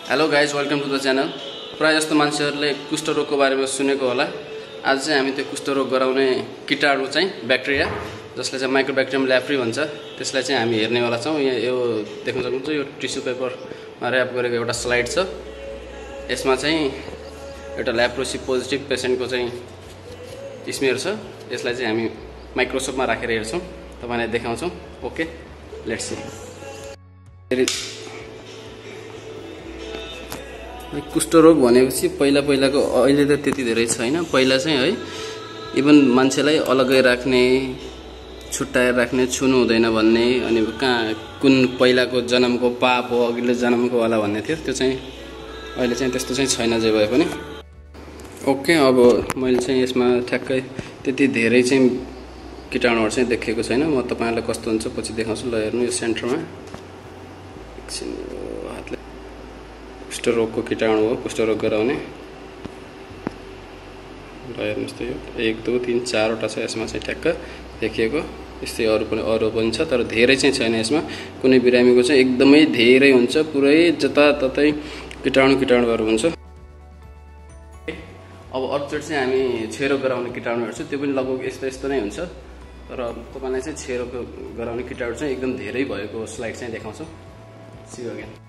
Hello guys, welcome to the channel. प्रायः जस्तो मान्छेहरूले कुष्ठरोगको बारेमा सुनेको होला। आज चाहिँ हामी त्यो कुष्ठरोग गराउने कीटाणु चाहिँ ब्याक्टेरिया, जसले चाहिँ माइक्रोब्याक्टेरियम ल्याप्री भन्छ, त्यसलाई चाहिँ हामी हेर्नेवाला छौँ। यहाँ यो देख्न सक्नुहुन्छ, यो टिस्यु पेपरमा ऱ्याप गरेको एउटा स्लाइड छ। यसमा चाहिँ एउटा ल्याप्रोसी पोजिटिभ पेसेन्टको चाहिँ स्मेयर छ। यसलाई चाहिँ हामी माइक्रोस्कोपमा राखेर हेर्छौँ, तपाईँलाई देखाउँछौँ। Okay, let's see. कुष्ठरोग भनेपछि पहिलाको अहिले त त्यति धेरै छैन। पहिला चाहिँ है, इभन मान्छेलाई अलग्गै राख्ने, छुट्याएर राख्ने, छुनु हुँदैन भन्ने, अनि कहाँ कुन पहिलाको जन्मको पाप हो, अघिल्लो जन्मको वाला भन्ने थियो। त्यो चाहिँ अहिले चाहिँ त्यस्तो चाहिँ छैन जे भए पनि। ओके, अब मैले चाहिँ यसमा ठ्याक्कै त्यति धेरै चाहिँ कीटाणुहरू चाहिँ देखेको छैन। म तपाईँलाई कस्तो हुन्छ पछि देखाउँछु। ल हेर्नु, यो सेन्टरमा एकछिन हातले कुष्ठरोगको कीटाणु हो, कुष्ठरोग गराउने। ल हेर्नुहोस् त, यो 1 2 3 4वटा छ यसमा चाहिँ ठ्याक्क देखिएको। यस्तै अरू पनि छ, तर धेरै चाहिँ छैन यसमा। कुनै बिरामीको चाहिँ एकदमै धेरै हुन्छ, पुरै जताततै कीटाणुहरू हुन्छ। अब अर्कोचोटि चाहिँ हामी छेरो गराउने कीटाणु हेर्छु। त्यो पनि लगभग यस्तो नै हुन्छ, तर तपाईँलाई चाहिँ छेरो गराउने कीटाणु चाहिँ एकदम धेरै भएको स्लाइड चाहिँ देखाउँछु। See you again.